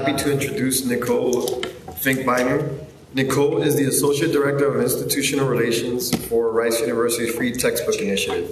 happy to introduce Nicole Finkbeiner. Nicole is the Associate Director of Institutional Relations for Rice University's Free Textbook Initiative,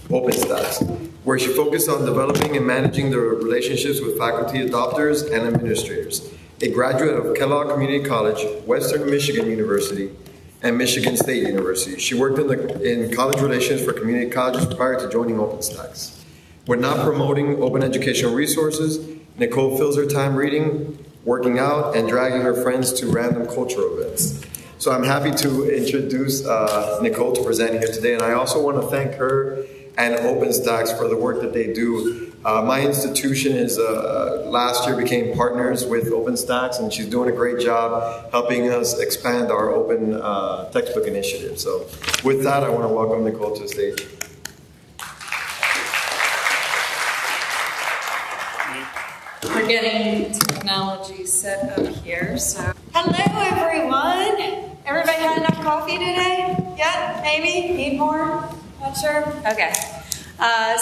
OpenStax, where she focused on developing and managing the relationships with faculty adopters and administrators. A graduate of Kellogg Community College, Western Michigan University, and Michigan State University. She worked in college relations for community colleges prior to joining OpenStax. We're not promoting open educational resources. Nicole fills her time reading, working out, and dragging her friends to random cultural events. So I'm happy to introduce Nicole to present here today, and I also want to thank her and OpenStax for the work that they do. My institution is last year became partners with OpenStax, and she's doing a great job helping us expand our open textbook initiative. So with that, I want to welcome Nicole to the stage. We're getting technology set up here, so. Hello, everyone. Everybody had enough coffee today? Yeah, maybe? Need more? Not sure? Okay.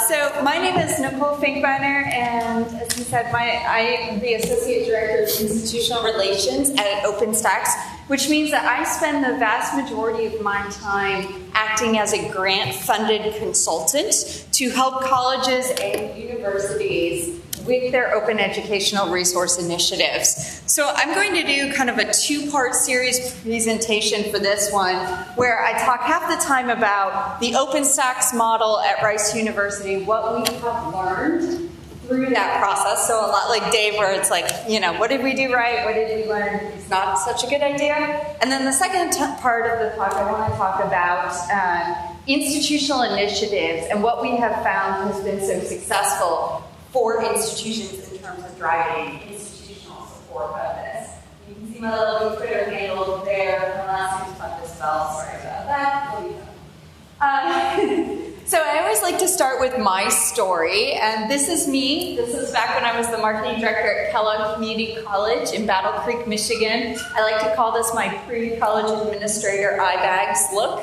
So my name is Nicole Finkbeiner, and as he said, I am the Associate Director of Institutional Relations at OpenStax, which means that I spend the vast majority of my time acting as a grant-funded consultant to help colleges and universities with their open educational resource initiatives. So I'm going to do kind of a two-part series presentation for this one, where I talk half the time about the OpenStax model at Rice University, what we have learned through that process. So a lot like Dave, where it's like, you know, what did we do right? What did we learn? It's not such a good idea. And then the second part of the talk, I want to talk about institutional initiatives and what we have found has been so successful for institutions in terms of driving institutional support of this. You can see my little Twitter handle there. My last name's fun as well. Sorry about that. So I always like to start with my story, and this is me. This is back when I was the marketing director at Kellogg Community College in Battle Creek, Michigan. I like to call this my pre-college administrator eye bags look.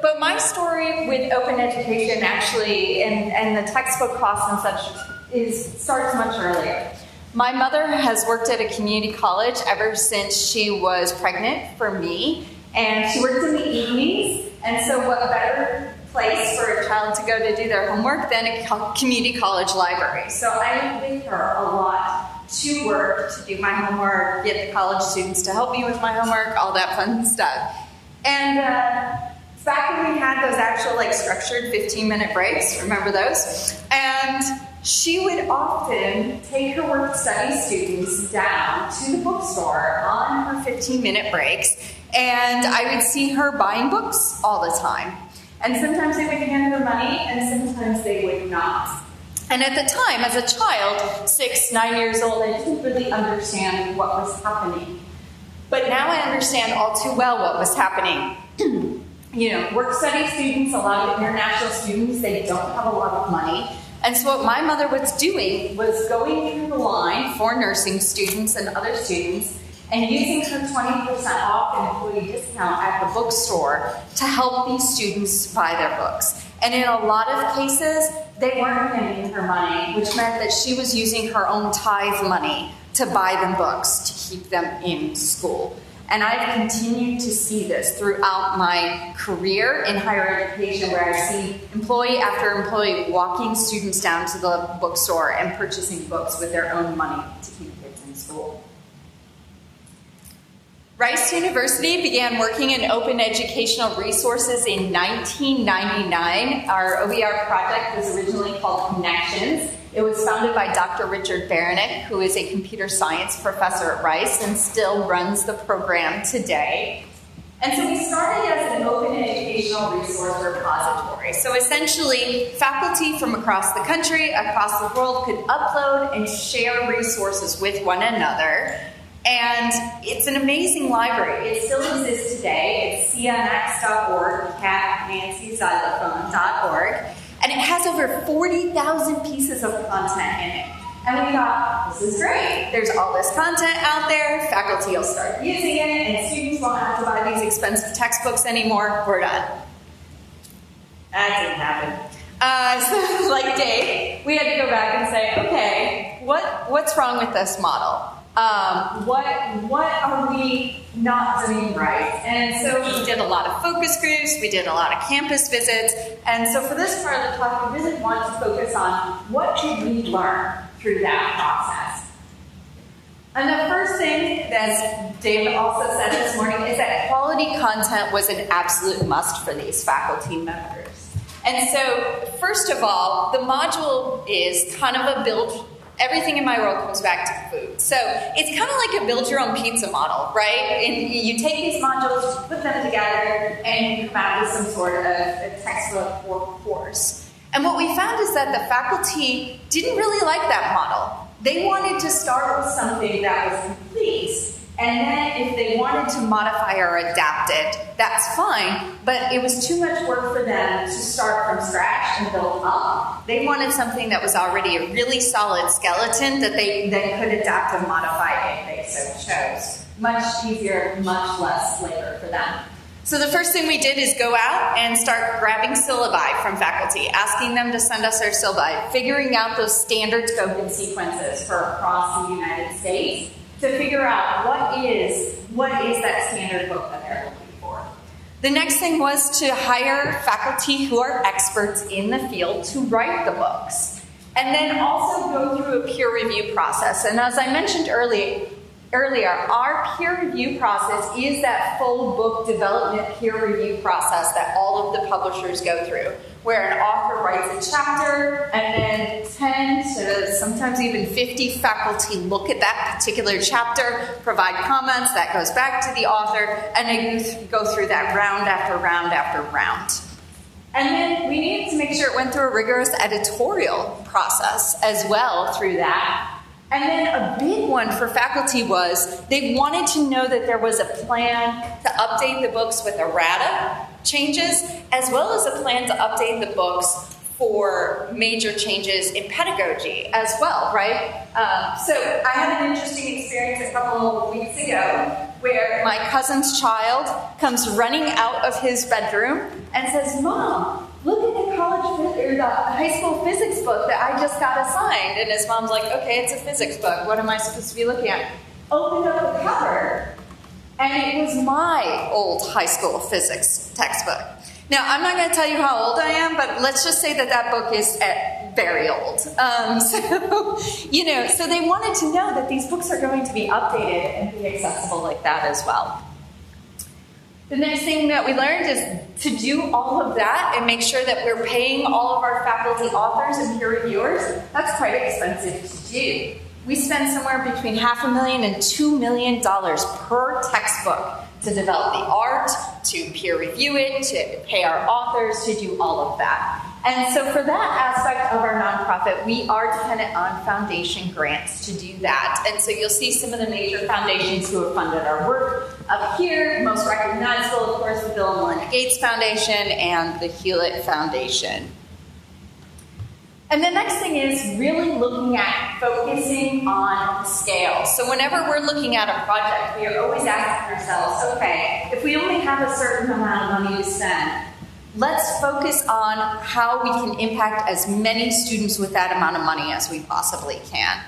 But my story with open education actually, and the textbook costs and such, starts much earlier. My mother has worked at a community college ever since she was pregnant for me, and she worked in the evenings, and so what better place for a child to go to do their homework than a community college library. So I went with her a lot to work, to do my homework, get the college students to help me with my homework, all that fun stuff. And back when we had those actual structured 15-minute breaks, remember those? And she would often take her work study students down to the bookstore on her 15-minute breaks, and I would see her buying books all the time. And sometimes they would hand her money, and sometimes they would not. And at the time, as a child, 6, 9 years old, I didn't really understand what was happening. But now I understand all too well what was happening. You know, work study students, a lot of international students, they don't have a lot of money. And so what my mother was doing was going through the line for nursing students and other students and using her 20% off and employee discount at the bookstore to help these students buy their books. And in a lot of cases, they weren't handing her money, which meant that she was using her own tithe money to buy them books to keep them in school. And I've continued to see this throughout my career in higher education, where I see employee after employee walking students down to the bookstore and purchasing books with their own money to keep kids in school. Rice University began working in open educational resources in 1999. Our OER project was originally called Connections. It was founded by Dr. Richard Baranek, who is a computer science professor at Rice and still runs the program today. And so we started as an open educational resource repository. So essentially, faculty from across the country, across the world could upload and share resources with one another. And it's an amazing library. It still exists today. It's cnx.org, catnancyxylophone.org. And it has over 40,000 pieces of content in it. And we thought, this is great. There's all this content out there. Faculty will start using it, and students won't have to buy these expensive textbooks anymore. We're done. That didn't happen. So like Dave, we had to go back and say, okay, what's wrong with this model? What are we not doing right? And so we did a lot of focus groups, we did a lot of campus visits, and so for this part of the talk, we really want to focus on what did we learn through that process. And the first thing, as David also said this morning, is that quality content was an absolute must for these faculty members. And so, first of all, the module is kind of a build. Everything in my world comes back to food. So it's kind of like a build your own pizza model, right? And you take these modules, you put them together, and you come out with some sort of a textbook or course. And what we found is that the faculty didn't really like that model. They wanted to start with something that was complete, and then if they wanted to modify or adapt it, that's fine, but it was too much work for them to start from scratch and build up. They wanted something that was already a really solid skeleton that they then could adapt and modify if they so chose. Much easier, much less labor for them. So the first thing we did is go out and start grabbing syllabi from faculty, asking them to send us their syllabi, figuring out those standard scope and sequences for across the United States to figure out what is that standard book that they're looking for. The next thing was to hire faculty who are experts in the field to write the books, and then also go through a peer review process. And as I mentioned earlier, our peer review process is that full book development peer review process that all of the publishers go through, where an author writes a chapter and then 10 to sometimes even 50 faculty look at that particular chapter, provide comments, that goes back to the author, and they go through that round after round after round. And then we needed to make sure it went through a rigorous editorial process as well through that. And then a big one for faculty was they wanted to know that there was a plan to update the books with errata changes, as well as a plan to update the books for major changes in pedagogy as well, right? So I had an interesting experience a couple of weeks ago where my cousin's child comes running out of his bedroom and says, "Mom, look at the high school physics book that I just got assigned." And his mom's like, "Okay, it's a physics book. What am I supposed to be looking at?" Opened up the cover, and it was my old high school physics textbook. Now, I'm not going to tell you how old I am, but let's just say that that book is very old. So they wanted to know that these books are going to be updated and be accessible like that as well. The next thing that we learned is to do all of that and make sure that we're paying all of our faculty authors and peer reviewers. That's quite expensive to do. We spend somewhere between $500,000 and $2 million per textbook to develop the art, to peer review it, to pay our authors, to do all of that. And so for that aspect of our nonprofit, we are dependent on foundation grants to do that. And so you'll see some of the major foundations who have funded our work up here. Most recognizable, of course, the Bill and Melinda Gates Foundation and the Hewlett Foundation. And the next thing is really looking at focusing on scale. So whenever we're looking at a project, we are always asking ourselves, okay, if we only have a certain amount of money to spend, let's focus on how we can impact as many students with that amount of money as we possibly can.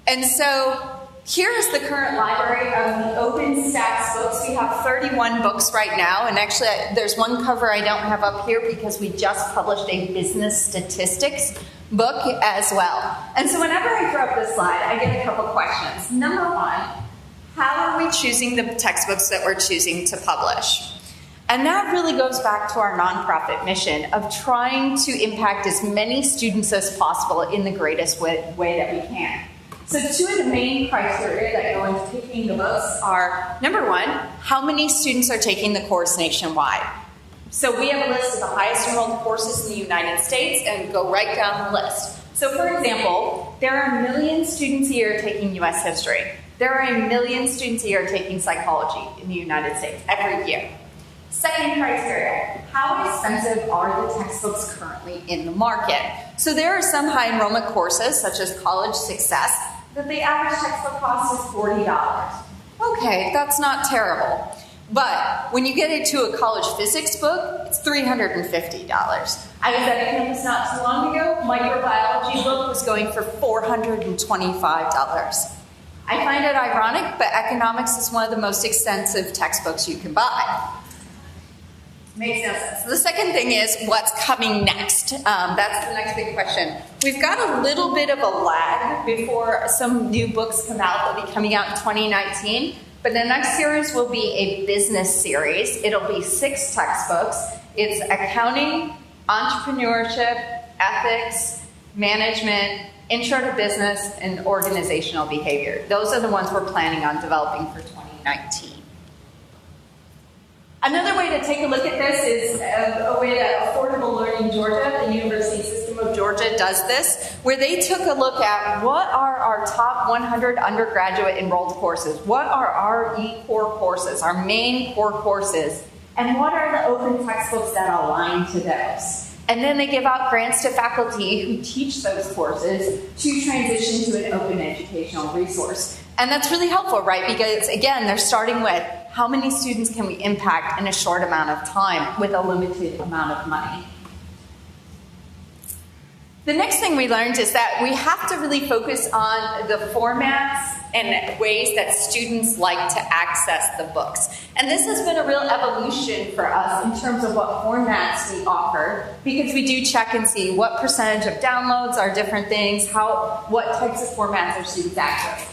And so here is the current library of the OpenStax books. We have 31 books right now, and actually there's one cover I don't have up here because we just published a business statistics book as well. And so whenever I throw up this slide, I get a couple questions. Number one, how are we choosing the textbooks that we're choosing to publish? And that really goes back to our nonprofit mission of trying to impact as many students as possible in the greatest way that we can. So two of the main criteria that go into picking the books are, number one, how many students are taking the course nationwide? So we have a list of the highest enrolled courses in the United States and go right down the list. So for example, there are 1 million students a year taking US history. There are 1 million students a year taking psychology in the United States every year. Second criteria, how expensive are the textbooks currently in the market? So there are some high enrollment courses, such as College Success, that the average textbook cost is $40. Okay, that's not terrible. But when you get into a college physics book, it's $350. I was at a campus not too long ago. Microbiology book was going for $425. I find it ironic, but economics is one of the most expensive textbooks you can buy. Makes no sense. The second thing is what's coming next. That's the next big question. We've got a little bit of a lag before some new books come out. They'll be coming out in 2019. But the next series will be a business series. It'll be 6 textbooks. It's accounting, entrepreneurship, ethics, management, intro to business, and organizational behavior. Those are the ones we're planning on developing for 2019. Another way to take a look at this is a way that Affordable Learning Georgia, the University System of Georgia, does this, where they took a look at what are our top 100 undergraduate enrolled courses, what are our e-core courses, our main core courses, and what are the open textbooks that align to those. And then they give out grants to faculty who teach those courses to transition to an open educational resource. And that's really helpful, right? Because again, they're starting with how many students can we impact in a short amount of time with a limited amount of money. The next thing we learned is that we have to really focus on the formats and ways that students like to access the books. And this has been a real evolution for us in terms of what formats we offer, because we do check and see what percentage of downloads are different things, what types of formats are students accessing.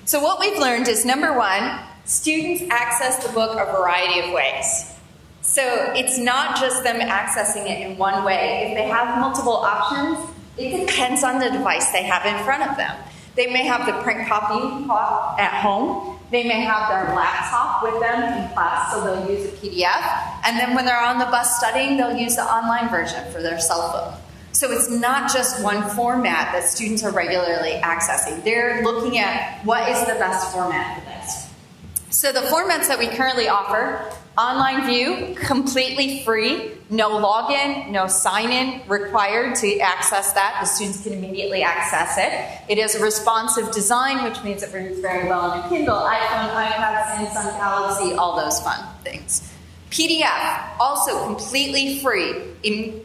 So what we've learned is, number one, students access the book a variety of ways. So it's not just them accessing it in one way. If they have multiple options, it depends on the device they have in front of them. They may have the print copy at home. They may have their laptop with them in class, so they'll use a PDF. And then when they're on the bus studying, they'll use the online version for their cell phone. So it's not just one format that students are regularly accessing. They're looking at what is the best format for this. So the formats that we currently offer: online view, completely free, no login, no sign-in required to access that. The students can immediately access it. It is a responsive design, which means it works very well on a Kindle, iPhone, iPad, Samsung Galaxy, all those fun things. PDF, also completely free.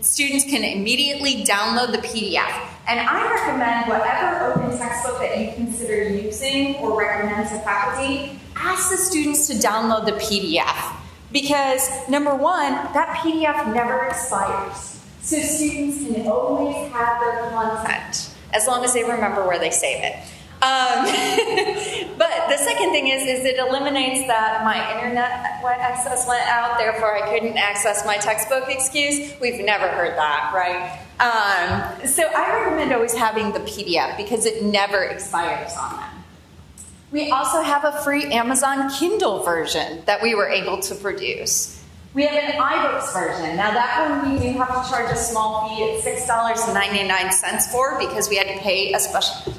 Students can immediately download the PDF. And I recommend whatever open textbook that you consider using or recommend to faculty, ask the students to download the PDF. Because number one, that PDF never expires. So students can always have their content, as long as they remember where they save it. But the second thing is it eliminates that my internet access went out, therefore I couldn't access my textbook excuse. We've never heard that, right? So I recommend always having the PDF because it never expires on them. We also have a free Amazon Kindle version that we were able to produce. We have an iBooks version. Now that one we do have to charge a small fee at $6.99 for, because we had to pay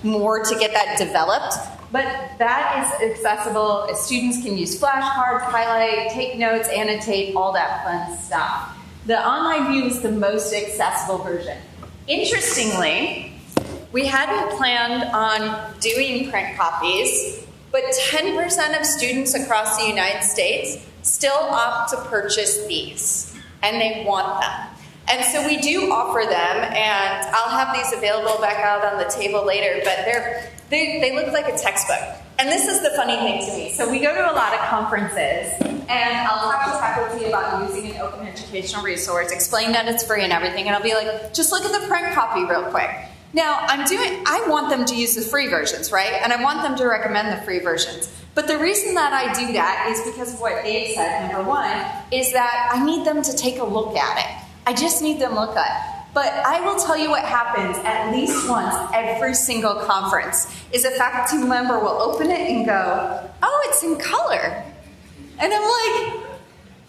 more to get that developed. But that is accessible. Students can use flashcards, highlight, take notes, annotate, all that fun stuff. The online view is the most accessible version. Interestingly, we hadn't planned on doing print copies, but 10% of students across the United States still opt to purchase these, and they want them. And so we do offer them, and I'll have these available back out on the table later, but they look like a textbook. And this is the funny thing to me. So we go to a lot of conferences, and I'll talk to faculty about using an open educational resource, explain that it's free and everything, and I'll be like, just look at the print copy real quick. Now, I want them to use the free versions, right? And I want them to recommend the free versions. But the reason that I do that is because of what Dave said, number one, is that I need them to take a look at it. I just need them to look at it. But I will tell you what happens at least once every single conference is a faculty member will open it and go, oh, it's in color. And I'm like,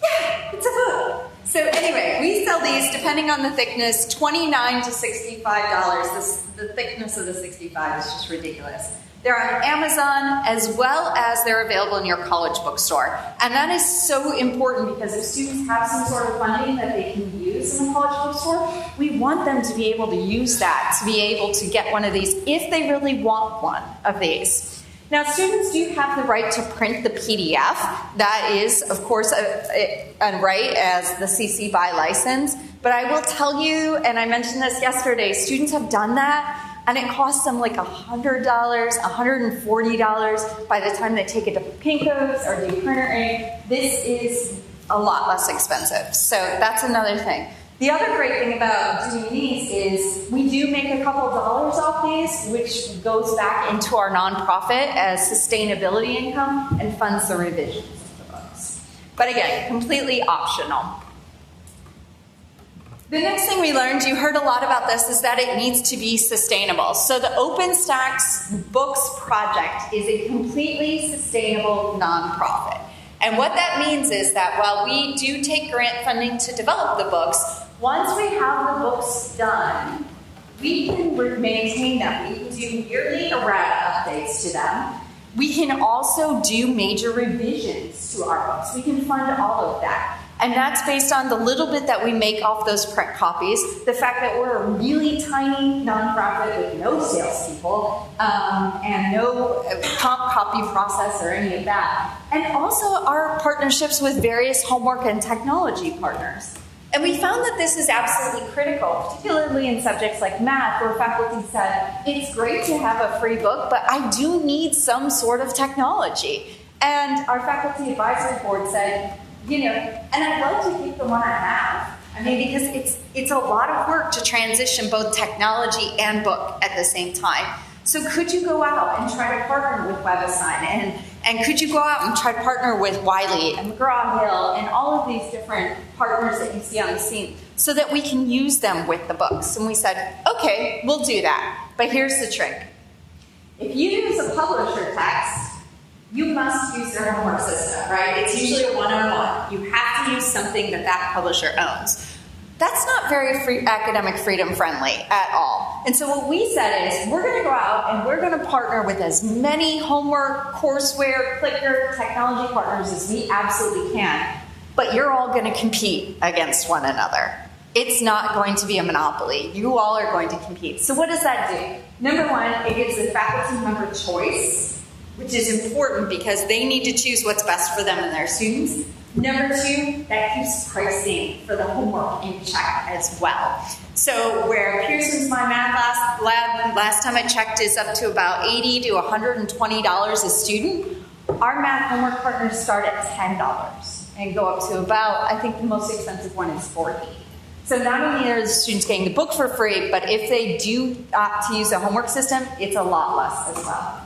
yeah, it's a book. So anyway, we sell these, depending on the thickness, $29 to $65. The thickness of the 65 is just ridiculous. They're on Amazon, as well as they're available in your college bookstore. And that is so important because if students have some sort of funding that they can use in the college bookstore, we want them to be able to use that, to be able to get one of these if they really want one of these. Now, students do have the right to print the PDF. That is, of course, a right as the CC BY license. But I will tell you, and I mentioned this yesterday, students have done that, and it costs them like $100, $140 by the time they take it to Kinko's or do printer ink. This is a lot less expensive. So that's another thing. The other great thing about doing these is we do make a couple dollars off these, which goes back into our nonprofit as sustainability income and funds the revisions of the books. But again, completely optional. The next thing we learned, you heard a lot about this, is that it needs to be sustainable. So the OpenStax Books Project is a completely sustainable nonprofit. And what that means is that while we do take grant funding to develop the books, once we have the books done, we can maintain them. We can do yearly errata updates to them. We can also do major revisions to our books. We can fund all of that. And that's based on the little bit that we make off those print copies, the fact that we're a really tiny nonprofit with no salespeople and no comp copy process or any of that. And also our partnerships with various homework and technology partners. And we found that this is absolutely critical, particularly in subjects like math, where faculty said, it's great to have a free book, but I do need some sort of technology. And our faculty advisory board said, you know, and I'd love to keep the one I have. I mean, because it's a lot of work to transition both technology and book at the same time. So could you go out and try to partner with WebAssign? And could you go out and try to partner with Wiley and McGraw-Hill and all of these different partners that you see on the scene so that we can use them with the books? And we said, okay, we'll do that. But here's the trick. If you use a publisher text, you must use their homework system, right? It's usually a one-on-one. You have to use something that that publisher owns. That's not very academic freedom friendly at all. And so what we said is we're going to go out and we're going to partner with as many homework, courseware, clicker, technology partners as we absolutely can. But you're all going to compete against one another. It's not going to be a monopoly. You all are going to compete. So what does that do? Number one, it gives the faculty member choice, which is important because they need to choose what's best for them and their students. Number two, that keeps pricing for the homework in check as well. So where Pearson's My Math Lab, last time I checked, is up to about $80 to $120 a student, our math homework partners start at $10 and go up to about, I think the most expensive one is $40. So not only are the students getting the book for free, but if they do opt to use a homework system, it's a lot less as well.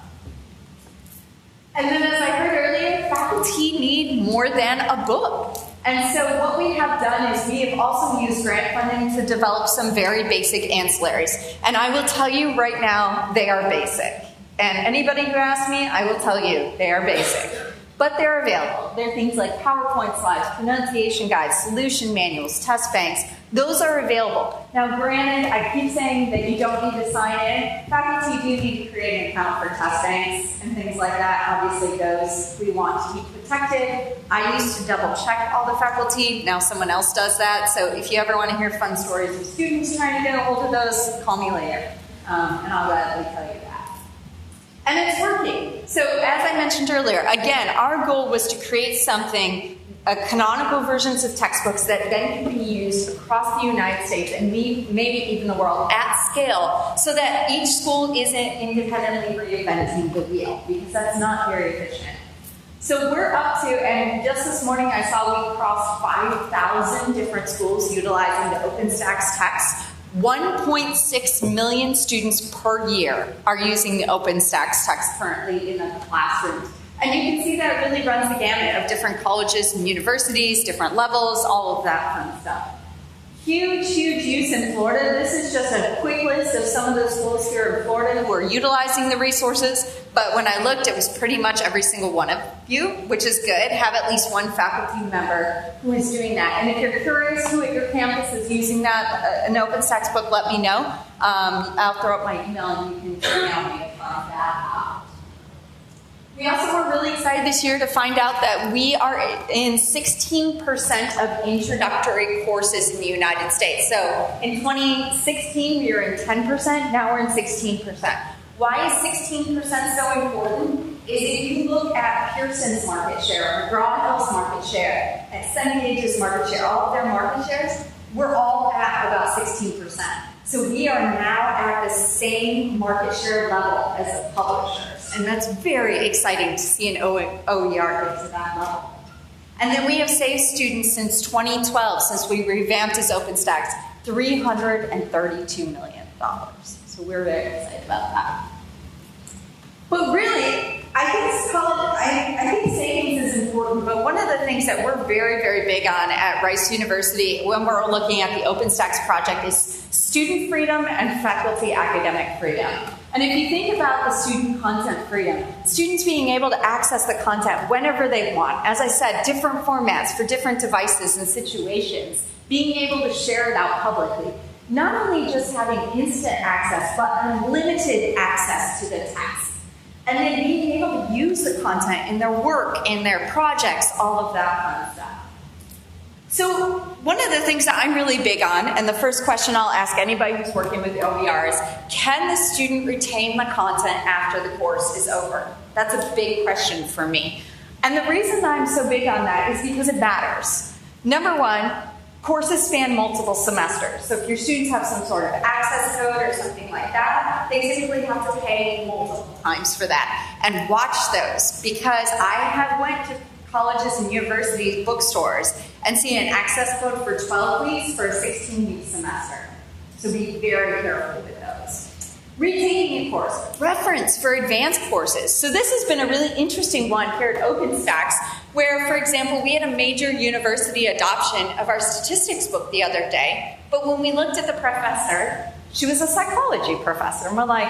And then as I heard earlier, faculty need more than a book. And so what we have done is we have also used grant funding to develop some very basic ancillaries. And I will tell you right now, they are basic. And anybody who asks me, I will tell you, they are basic. But they're available. They're things like PowerPoint slides, pronunciation guides, solution manuals, test banks. Those are available. Now granted, I keep saying that you don't need to sign in. Faculty do need to create an account for test banks and things like that. Obviously those we want to keep protected. I used to double check all the faculty. Now someone else does that. So if you ever want to hear fun stories of students trying to get a hold of those, call me later. And I'll gladly tell you that. And it's working. So as I mentioned earlier, again, our goal was to create something, canonical versions of textbooks that then can be used across the United States and maybe even the world at scale so that each school isn't independently reinventing the wheel, because that's not very efficient. So we're up to, and just this morning I saw we crossed 5,000 different schools utilizing the OpenStax text. 1.6 million students per year are using the OpenStax text currently in the classrooms. And you can see that it really runs the gamut of different colleges and universities, different levels, all of that fun stuff. Huge, huge use in Florida. This is just a quick list of some of the schools here in Florida who are utilizing the resources. But when I looked, it was pretty much every single one of you, which is good. Have at least one faculty member who is doing that. And if you're curious who at your campus is using that, an OpenStax book, let me know. I'll throw up my email and you can email me to find that out. We also were really excited this year to find out that we are in 16% of introductory courses in the United States. So in 2016, we were in 10%, now we're in 16%. Why is 16% so important? is if you look at Pearson's market share, McGraw-Hill's market share, and Cenegage's market share, all of their market shares, we're all at about 16%. So we are now at the same market share level as the publishers. And that's very exciting to see an OER get to that level. And then we have saved students since 2012, since we revamped as OpenStax, $332 million. So we're very excited about that. But really, I think savings is important, but one of the things that we're very, very big on at Rice University when we're looking at the OpenStax project is student freedom and faculty academic freedom. And if you think about the student content freedom, students being able to access the content whenever they want, as I said, different formats for different devices and situations, being able to share it out publicly, not only just having instant access, but unlimited access to the text. And then being able to use the content in their work, in their projects, all of that fun stuff. So one of the things that I'm really big on, and the first question I'll ask anybody who's working with OER is, can the student retain the content after the course is over? That's a big question for me. And the reason I'm so big on that is because it matters. Number one, courses span multiple semesters. So if your students have some sort of access code or something like that, they typically have to pay multiple times for that. And watch those, because I have went to colleges and universities, bookstores, and seen an access code for 12 weeks for a 16-week semester. So be very careful with those. Retaining a course, reference for advanced courses. So this has been a really interesting one here at OpenStax, where, for example, we had a major university adoption of our statistics book the other day, but when we looked at the professor, she was a psychology professor, and we're like,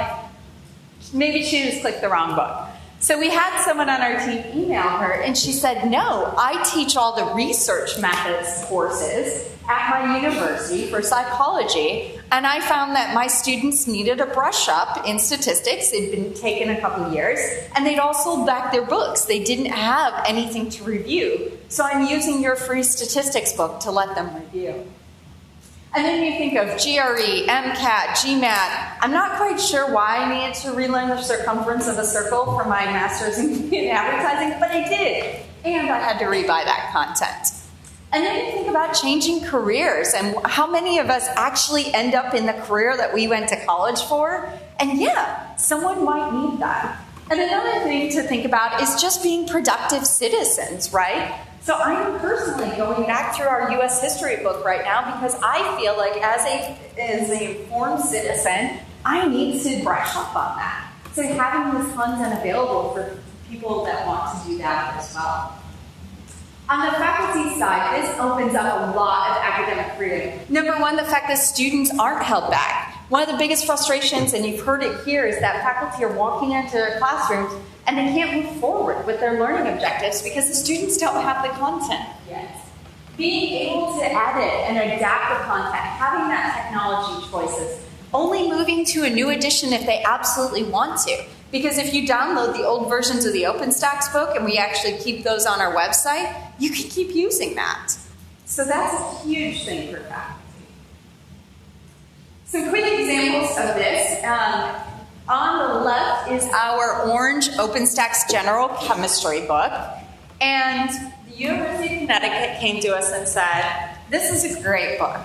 maybe she just clicked the wrong book. So we had someone on our team email her, and she said, no, I teach all the research methods courses at my university for psychology, and I found that my students needed a brush up in statistics. It'd been taken a couple years, and they'd all sold back their books. They didn't have anything to review, so I'm using your free statistics book to let them review. And then you think of GRE, MCAT, GMAT. I'm not quite sure why I needed to relearn the circumference of a circle for my master's in advertising, but I did. And I had to rebuy that content. And then you think about changing careers and how many of us actually end up in the career that we went to college for. And yeah, someone might need that. And another thing to think about is just being productive citizens, right? So I'm personally going back through our U.S. history book right now because I feel like as an informed citizen, I need to brush up on that. So having this content available for people that want to do that as well. On the faculty side, this opens up a lot of academic freedom. Number one, the fact that students aren't held back. One of the biggest frustrations, and you've heard it here, is that faculty are walking into their classrooms and they can't move forward with their learning objectives because the students don't have the content yet. Being able to edit and adapt the content, having that technology choices, only moving to a new edition if they absolutely want to. Because if you download the old versions of the OpenStax book and we actually keep those on our website, you can keep using that. So that's a huge thing for faculty. Some quick examples of this. On the left is our orange OpenStax General Chemistry book. And the University of Connecticut came to us and said, this is a great book,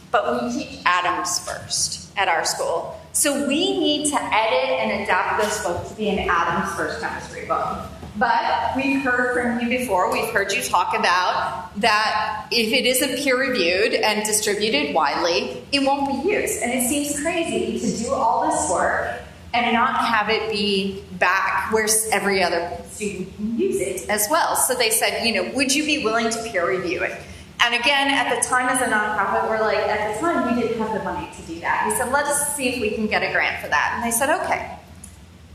but we teach atoms first at our school. So we need to edit and adapt this book to be an atoms first chemistry book. But we've heard from you before, we've heard you talk about that if it isn't peer-reviewed and distributed widely, it won't be used. And it seems crazy to do all this work and not have it be back where every other student can use it as well. So they said, would you be willing to peer review it? And again, at the time as a nonprofit, we're like, at the time we didn't have the money to do that. We said, let's see if we can get a grant for that. And they said, okay.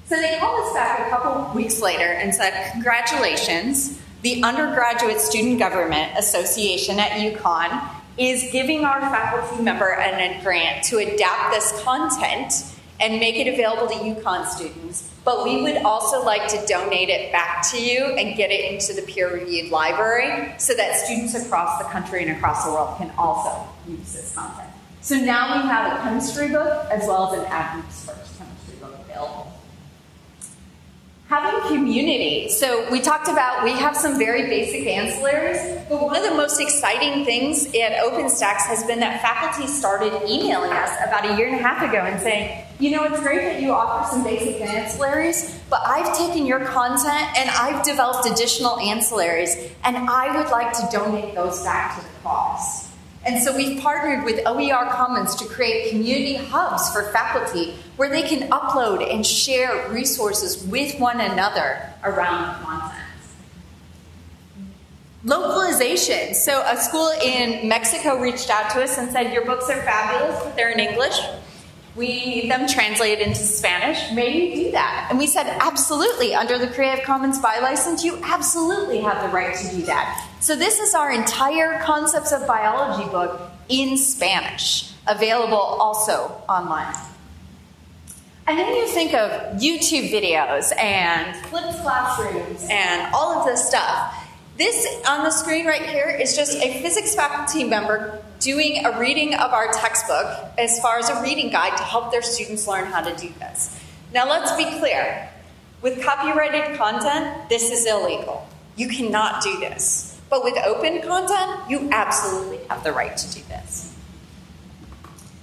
So they called us back a couple weeks later and said, congratulations, the Undergraduate Student Government Association at UConn is giving our faculty member a grant to adapt this content and make it available to UConn students. But we would also like to donate it back to you and get it into the peer-reviewed library so that students across the country and across the world can also use this content. So now we have a chemistry book as well as an atoms first chemistry book available. Having community. So we talked about, we have some very basic ancillaries, but one of the most exciting things at OpenStax has been that faculty started emailing us about a year and a half ago and saying, you know, it's great that you offer some basic ancillaries, but I've taken your content and I've developed additional ancillaries, and I would like to donate those back to the cause. And so we've partnered with OER Commons to create community hubs for faculty where they can upload and share resources with one another around content. Localization. So a school in Mexico reached out to us and said, your books are fabulous, but they're in English. We need them translated into Spanish. May you do that? And we said, absolutely. Under the Creative Commons by license, you absolutely have the right to do that. So this is our entire Concepts of Biology book in Spanish, available also online. And then you think of YouTube videos and flipped classrooms and all of this stuff. This on the screen right here is just a physics faculty member doing a reading of our textbook as far as a reading guide to help their students learn how to do this. Now let's be clear. With copyrighted content, this is illegal. You cannot do this. But with open content, you absolutely have the right to do this.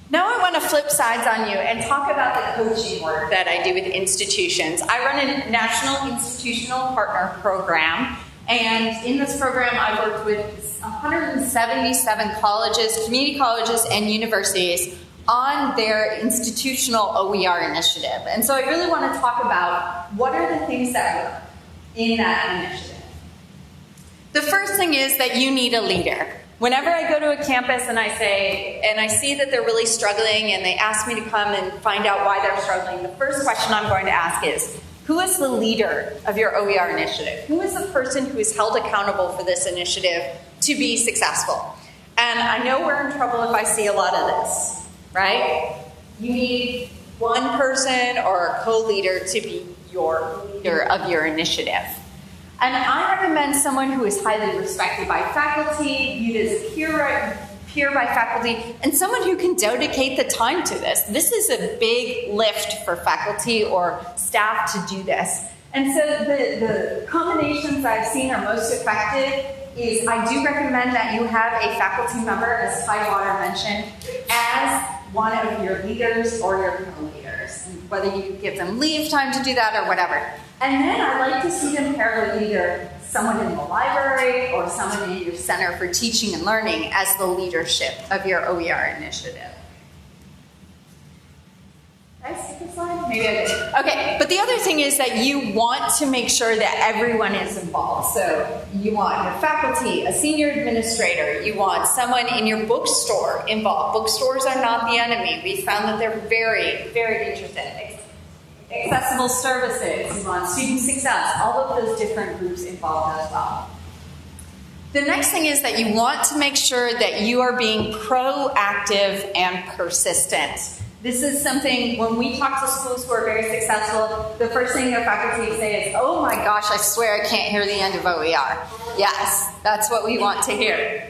Now I want to flip sides on you and talk about the coaching work that I do with institutions. I run a national institutional partner program. And in this program, I worked with 177 colleges, community colleges, and universities on their institutional OER initiative. And so I really want to talk about what are the things that work in that initiative. The first thing is that you need a leader. Whenever I go to a campus and I see that they're really struggling and they ask me to come and find out why they're struggling, the first question I'm going to ask is, who is the leader of your OER initiative? Who is the person who is held accountable for this initiative to be successful? And I know we're in trouble if I see a lot of this, right? You need one person or a co-leader to be your leader of your initiative. And I recommend someone who is highly respected by faculty, viewed as a peer by faculty, and someone who can dedicate the time to this. This is a big lift for faculty or staff to do this. And so the combinations I've seen are most effective is I do recommend that you have a faculty member, as Tidewater mentioned, as one of your leaders or your co-leaders, whether you give them leave time to do that or whatever. And then I like to see them paired with either someone in the library or someone in your Center for Teaching and Learning as the leadership of your OER initiative. Did I skip a slide? Maybe I did. Okay, but the other thing is that you want to make sure that everyone is involved. So you want your faculty, a senior administrator, you want someone in your bookstore involved. Bookstores are not the enemy. We found that they're very, very interested. Accessible services, you want student success, all of those different groups involved as well. The next thing is that you want to make sure that you are being proactive and persistent. This is something, when we talk to schools who are very successful, the first thing their faculty say is, oh my gosh, I swear I can't hear the end of OER. Yes, that's what we want to hear.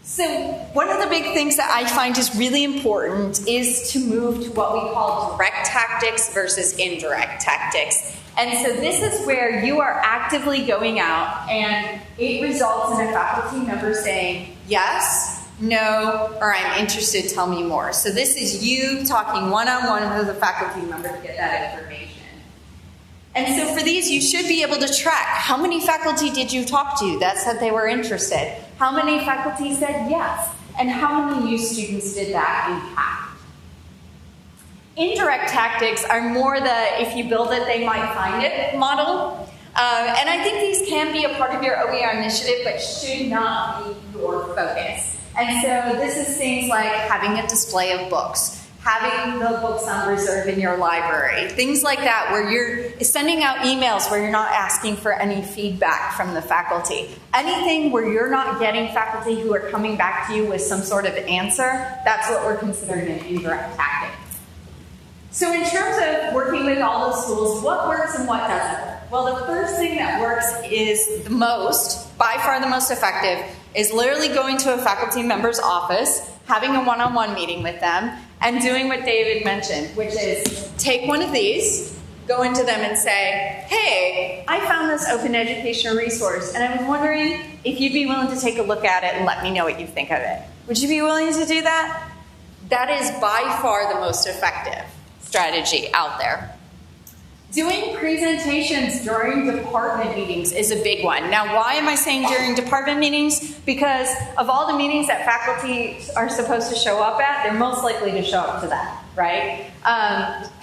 So one of the big things that I find is really important is to move to what we call direct tactics versus indirect tactics. And so this is where you are actively going out and it results in a faculty member saying, yes, no, or I'm interested, tell me more. So this is you talking one-on-one with a faculty member to get that information. And so for these, you should be able to track how many faculty did you talk to that said they were interested, how many faculty said yes, and how many new students did that impact. Indirect tactics are more the if you build it, they might find it model. And I think these can be a part of your OER initiative, but should not be your focus. And so this is things like having a display of books, having the books on reserve in your library, things like that where you're sending out emails where you're not asking for any feedback from the faculty. Anything where you're not getting faculty who are coming back to you with some sort of answer, that's what we're considering an indirect tactic. So in terms of working with all those schools, what works and what doesn't work? Well, the first thing that works is the most, by far the most effective, is literally going to a faculty member's office, having a one-on-one meeting with them, and doing what David mentioned, which is take one of these, go into them and say, hey, I found this open educational resource, and I was wondering if you'd be willing to take a look at it and let me know what you think of it. Would you be willing to do that? That is by far the most effective strategy out there. Doing presentations during department meetings is a big one. Now, why am I saying during department meetings? Because of all the meetings that faculty are supposed to show up at, they're most likely to show up to that, right?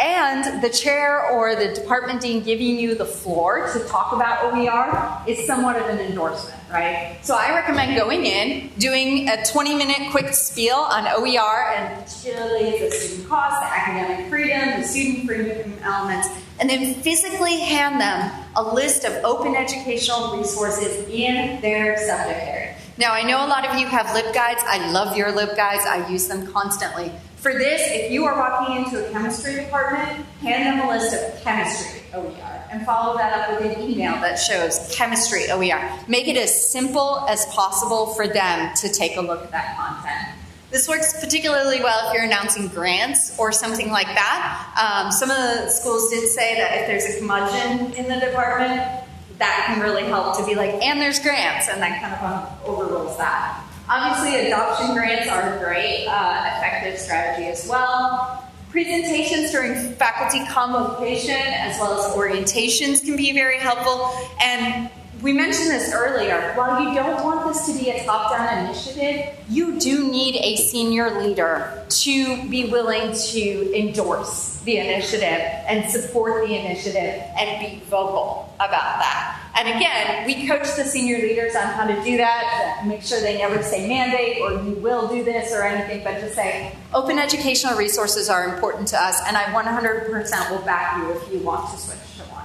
And the chair or the department dean giving you the floor to talk about OER is somewhat of an endorsement, right? So I recommend going in, doing a 20-minute quick spiel on OER, and particularly the student cost, the academic freedom, the student freedom elements, and then physically hand them a list of open educational resources in their subject area. Now, I know a lot of you have LibGuides. I love your LibGuides. I use them constantly. For this, if you are walking into a chemistry department, hand them a list of chemistry OER and follow that up with an email that shows chemistry OER. Make it as simple as possible for them to take a look at that content. This works particularly well if you're announcing grants or something like that. Some of the schools did say that if there's a curmudgeon in the department, that can really help to be like, and there's grants, and that kind of overrules that. Obviously, adoption grants are a great, effective strategy as well. Presentations during faculty convocation as well as orientations can be very helpful. And we mentioned this earlier, while you don't want this to be a top-down initiative, you do need a senior leader to be willing to endorse the initiative and support the initiative and be vocal about that. And again, we coach the senior leaders on how to do that, make sure they never say mandate or you will do this or anything, but to say open educational resources are important to us, and I 100% will back you if you want to switch to one.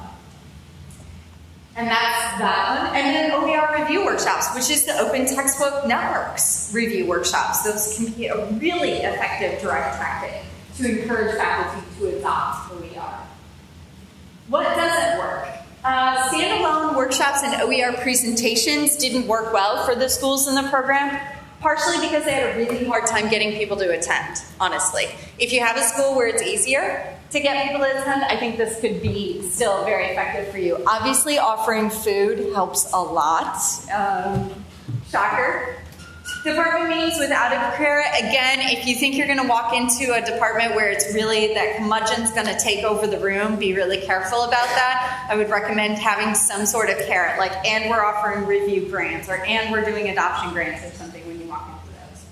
And that's that one. And then OER review workshops, which is the Open Textbook Network's review workshops. Those can be a really effective direct tactic to encourage faculty to adopt OER. What doesn't work? Standalone workshops and OER presentations didn't work well for the schools in the program, partially because they had a really hard time getting people to attend, honestly. If you have a school where it's easier to get people to attend, I think this could be still very effective for you. Obviously, offering food helps a lot. Shocker. Department meetings without a prayer. Again, if you think you're going to walk into a department where it's really that curmudgeon's going to take over the room, be really careful about that. I would recommend having some sort of carrot, like, and we're offering review grants, or and we're doing adoption grants or something when you walk into those.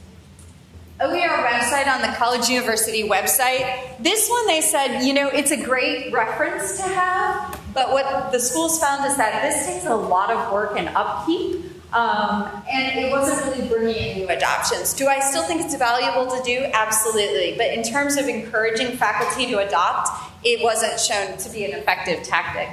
OER website on the college university website. This one they said, you know, it's a great reference to have, but what the schools found is that this takes a lot of work and upkeep. And it wasn't really bringing in new adoptions. Do I still think it's valuable to do? Absolutely. But in terms of encouraging faculty to adopt, it wasn't shown to be an effective tactic.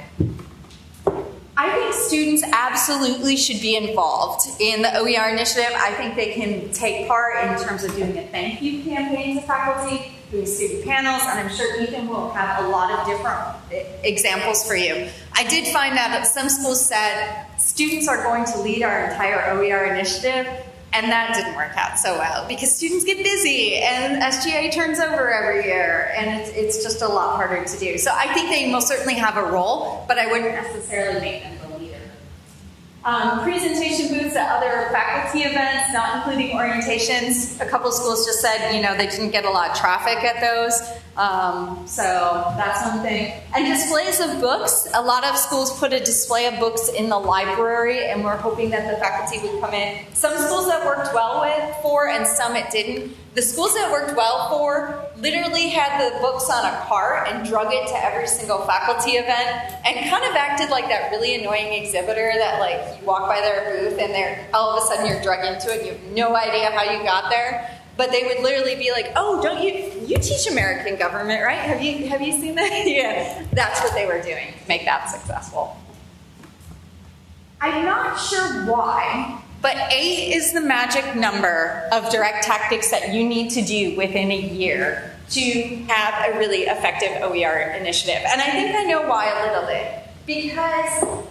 I think students absolutely should be involved in the OER initiative. I think they can take part in terms of doing a thank you campaign to faculty, doing student panels, and I'm sure Ethan will have a lot of different examples for you. I did find that some schools said students are going to lead our entire OER initiative, and that didn't work out so well because students get busy and SGA turns over every year, and it's just a lot harder to do. So I think they most certainly have a role, but I wouldn't necessarily make them the leader. Presentation booths at other faculty events, not including orientations. A couple of schools just said, you know, they didn't get a lot of traffic at those. So that's one thing. And displays of books. A lot of schools put a display of books in the library, and we're hoping that the faculty would come in. Some schools that worked well for, and some it didn't. The schools that worked well for literally had the books on a cart and drug it to every single faculty event, and kind of acted like that really annoying exhibitor that, like, you walk by their booth and they're all of a sudden you're drug into it and you have no idea how you got there. But they would literally be like, oh, don't you teach American government, right? Have you seen that? Yeah, that's what they were doing to make that successful. I'm not sure why, but 8 is the magic number of direct tactics that you need to do within a year to have a really effective OER initiative. And I think I know why a little bit. Because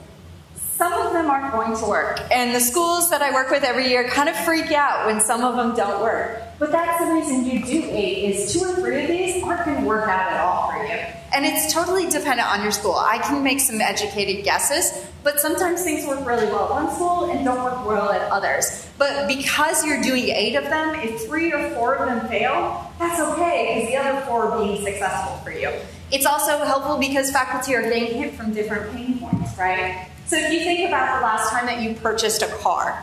some of them aren't going to work. And the schools that I work with every year kind of freak out when some of them don't work. But that's the reason you do 8, is 2 or 3 of these aren't going to work out at all for you. And it's totally dependent on your school. I can make some educated guesses, but sometimes things work really well at one school and don't work well at others. But because you're doing 8 of them, if 3 or 4 of them fail, that's okay, because the other 4 are being successful for you. It's also helpful because faculty are getting hit from different pain points, right? So if you think about the last time that you purchased a car,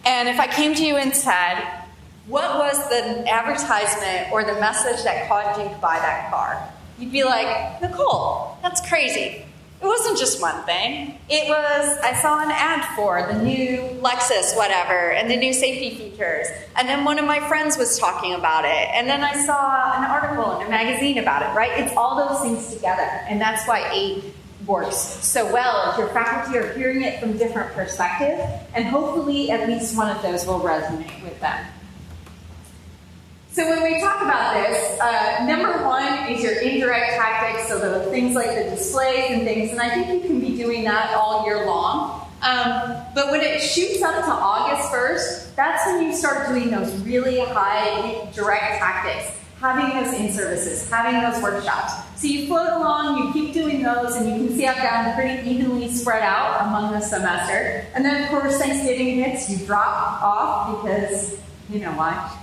and if I came to you and said, what was the advertisement or the message that caused you to buy that car? You'd be like, Nicole, that's crazy. It wasn't just one thing. It was, I saw an ad for the new Lexus whatever, and the new safety features. And then one of my friends was talking about it. And then I saw an article in a magazine about it, right? It's all those things together. And that's why 8 works so well. If your faculty are hearing it from different perspectives, and hopefully at least one of those will resonate with them. So when we talk about this, number 1 is your indirect tactics, so the things like the displays and things, and I think you can be doing that all year long. But when it shoots up to August 1st, that's when you start doing those really high direct tactics, having those in-services, having those workshops. So you float along, you keep doing those, and you can see I've got them pretty evenly spread out among the semester. And then of course Thanksgiving hits, you drop off because you know why.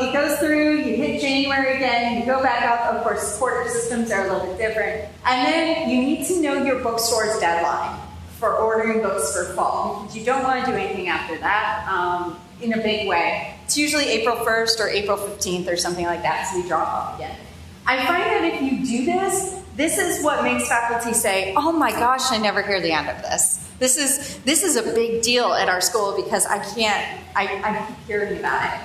It goes through, you hit January again, you go back up. Of course, quarter systems are a little bit different. And then you need to know your bookstore's deadline for ordering books for fall, because you don't want to do anything after that in a big way. It's usually April 1st or April 15th or something like that, so we drop off again. I find that if you do this, this is what makes faculty say, oh my gosh, I never hear the end of this. This is a big deal at our school because I keep hearing about it.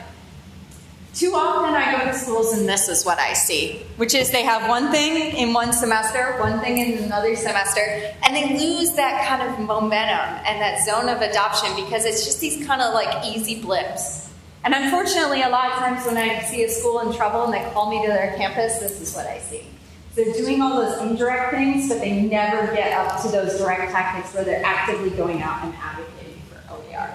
Too often I go to schools and this is what I see, which is they have one thing in one semester, one thing in another semester, and they lose that kind of momentum and that zone of adoption because it's just these kind of like easy blips. And unfortunately, a lot of times when I see a school in trouble and they call me to their campus, this is what I see. They're doing all those indirect things, but they never get up to those direct tactics where they're actively going out and advocating for OER.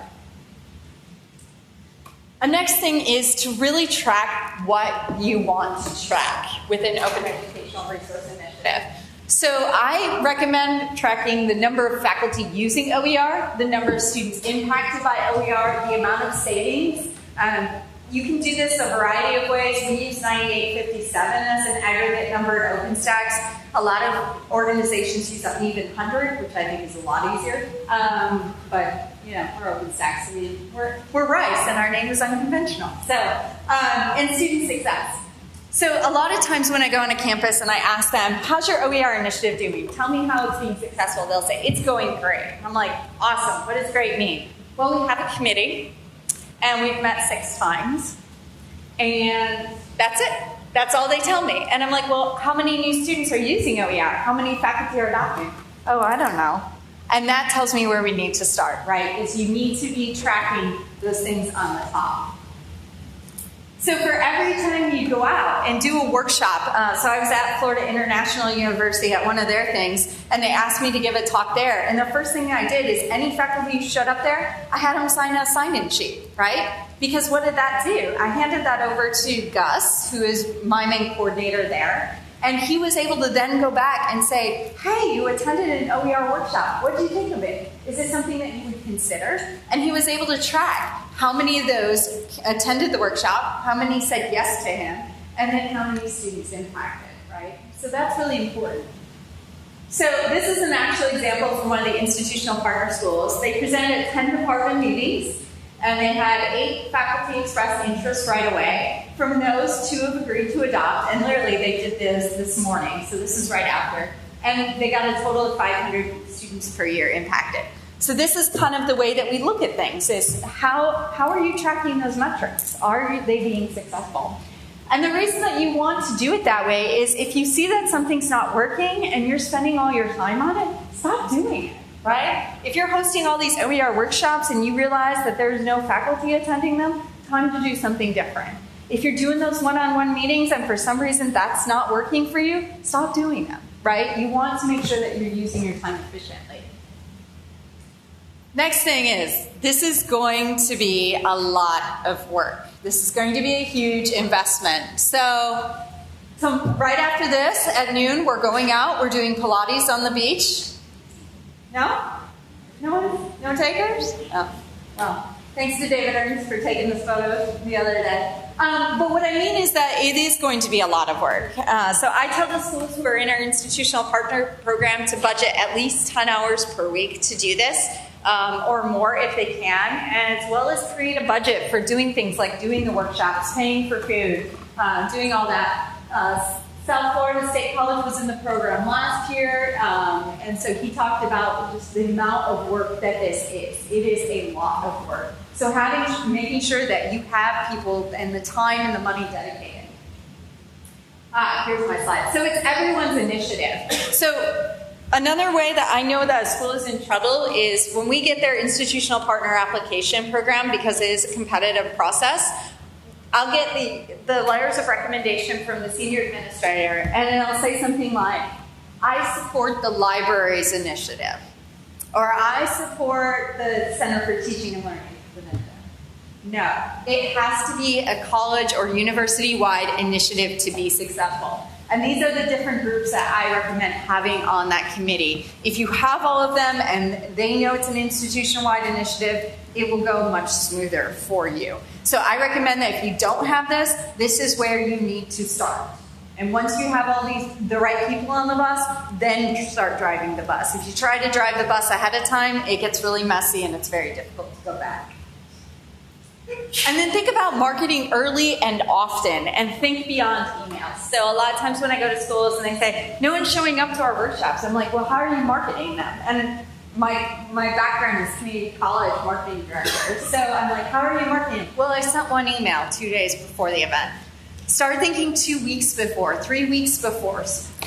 The next thing is to really track what you want to track within Open Educational Resource Initiative. So I recommend tracking the number of faculty using OER, the number of students impacted by OER, the amount of savings. You can do this a variety of ways. We use 9857 as an aggregate number at OpenStax. A lot of organizations use an even 100, which I think is a lot easier. But you know, we're OpenStax, so we're Rice, and our name is unconventional. So, and student success. So a lot of times when I go on a campus and I ask them, how's your OER initiative doing? Tell me how it's being successful. They'll say, it's going great. I'm like, awesome. What does great mean? Well, we have a committee, and we've met 6 times, and that's it. That's all they tell me. And I'm like, well, how many new students are using OER? How many faculty are adopting? Oh, I don't know. And that tells me where we need to start, right? Is you need to be tracking those things on the top. So for every time you go out and do a workshop, so I was at Florida International University at one of their things, and they asked me to give a talk there. And the first thing I did is any faculty who showed up there, I had them sign a sign-in sheet, right? Because what did that do? I handed that over to Gus, who is my main coordinator there. And he was able to then go back and say, hey, you attended an OER workshop. What did you think of it? Is it something that you would consider? And he was able to track how many of those attended the workshop, how many said yes to him, and then how many students impacted, right? So that's really important. So this is an actual example from one of the institutional partner schools. They presented at 10 department meetings, and they had 8 faculty express interest right away. From those, 2 have agreed to adopt, and literally they did this morning, so this is right after. And they got a total of 500 students per year impacted. So this is kind of the way that we look at things, is how are you tracking those metrics? Are they being successful? And the reason that you want to do it that way is if you see that something's not working and you're spending all your time on it, stop doing it. Right? If you're hosting all these OER workshops and you realize that there's no faculty attending them, time to do something different. If you're doing those one-on-one meetings and for some reason that's not working for you, stop doing them, right? You want to make sure that you're using your time efficiently. Next thing is, this is going to be a lot of work. This is going to be a huge investment. So right after this, at noon, we're going out. We're doing Pilates on the beach. No? No takers? Oh, well, thanks to David Ernst for taking this photo the other day. But what I mean is that it is going to be a lot of work. So I tell the schools who are in our institutional partner program to budget at least 10 hours per week to do this, or more if they can, and as well as create a budget for doing things like doing the workshops, paying for food, doing all that. South Florida State College was in the program last year, and so he talked about just the amount of work that this is. It is a lot of work. So making sure that you have people and the time and the money dedicated. Here's my slide. So it's everyone's initiative. So another way that I know that a school is in trouble is when we get their institutional partner application program, because it is a competitive process, I'll get the letters of recommendation from the senior administrator, and it'll say something like, I support the library's initiative, or I support the Center for Teaching and Learning initiative. No, it has to be a college or university-wide initiative to be successful. And these are the different groups that I recommend having on that committee. If you have all of them and they know it's an institution-wide initiative, it will go much smoother for you. So I recommend that if you don't have this, this is where you need to start. And once you have all the right people on the bus, then you start driving the bus. If you try to drive the bus ahead of time, it gets really messy and it's very difficult to go back. And then think about marketing early and often, and think beyond emails. So a lot of times when I go to schools and they say, no one's showing up to our workshops, I'm like, well, how are you marketing them? And my background is community college marketing director. So I'm like, how are you marketing? Well, I sent one email 2 days before the event. Start thinking 2 weeks before, 3 weeks before.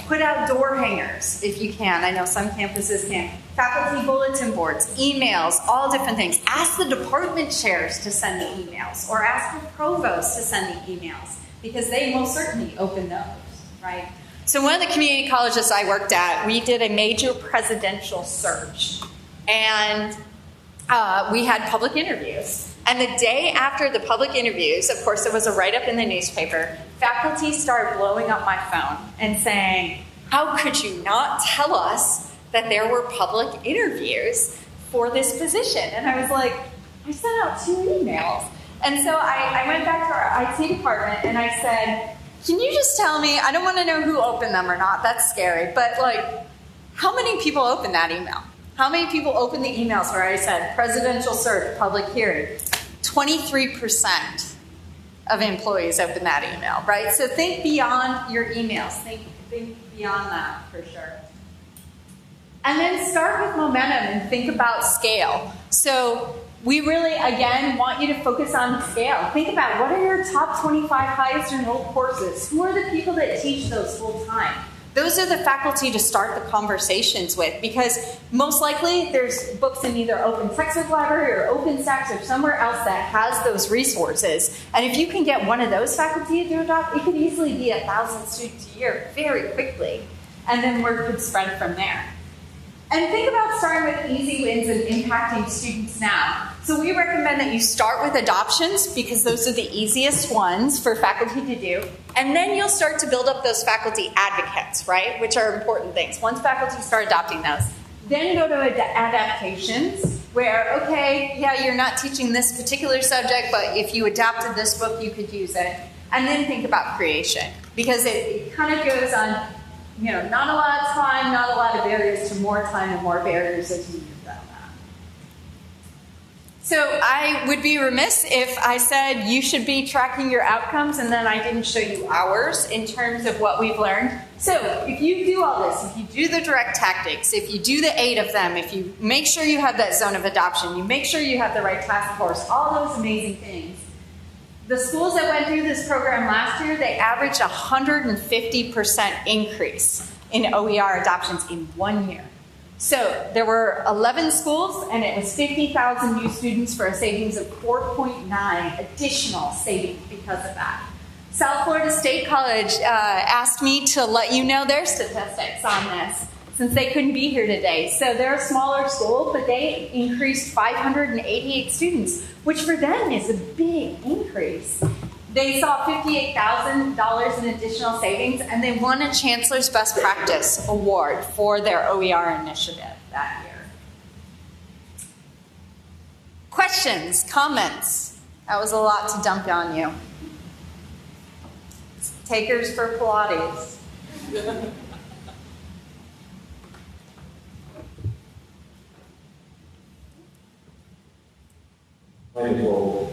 Put out door hangers if you can. I know some campuses can't. Faculty bulletin boards, emails, all different things. Ask the department chairs to send the emails, or ask the provost to send the emails, because they most certainly open those, right? So one of the community colleges I worked at, we did a major presidential search, and we had public interviews. And the day after the public interviews, of course, there was a write-up in the newspaper, faculty started blowing up my phone and saying, how could you not tell us that there were public interviews for this position? And I was like, I sent out 2 emails. And so I went back to our IT department and I said, can you just tell me, I don't want to know who opened them or not, that's scary, but like, how many people opened that email? How many people opened the emails where I said, presidential search, public hearing? 23% of employees open that email, right? So think beyond your emails. Think beyond that for sure. And then start with momentum and think about scale. So we really, again, want you to focus on scale. Think about what are your top 25 highest enrolled courses? Who are the people that teach those full time? Those are the faculty to start the conversations with, because most likely there's books in either Open Textbook Library or OpenStax or somewhere else that has those resources. And if you can get one of those faculty to adopt, it could easily be 1,000 students a year very quickly. And then word could spread from there. And think about starting with easy wins and impacting students now. So we recommend that you start with adoptions, because those are the easiest ones for faculty to do. And then you'll start to build up those faculty advocates, right? Which are important things. Once faculty start adopting those, then go to adaptations where, okay, yeah, you're not teaching this particular subject, but if you adapted this book, you could use it. And then think about creation, because it kind of goes on, you know, not a lot of time, not a lot of barriers, to more time and more barriers as you move that. So I would be remiss if I said you should be tracking your outcomes and then I didn't show you ours in terms of what we've learned. So if you do all this, if you do the direct tactics, if you do the 8 of them, if you make sure you have that zone of adoption, you make sure you have the right task force, all those amazing things. The schools that went through this program last year, they averaged 150% increase in OER adoptions in 1 year. So there were 11 schools, and it was 50,000 new students for a savings of 4.9 additional savings because of that. South Florida State College asked me to let you know their statistics on this. since they couldn't be here today. So they're a smaller school, but they increased 588 students, which for them is a big increase. They saw $58,000 in additional savings, and they won a Chancellor's Best Practice Award for their OER initiative that year. Questions, comments? That was a lot to dump on you. Takers for Pilates. Hi, Nicole.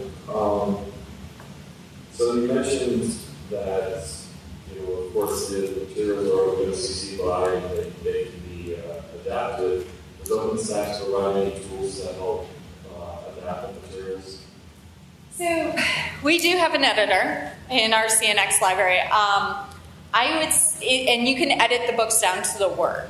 So you mentioned that, of course, the materials are open CC BY and they can be adapted. Does OpenStax provide any tools that help adapt the materials? So we do have an editor in our CNX library. And you can edit the books down to the word.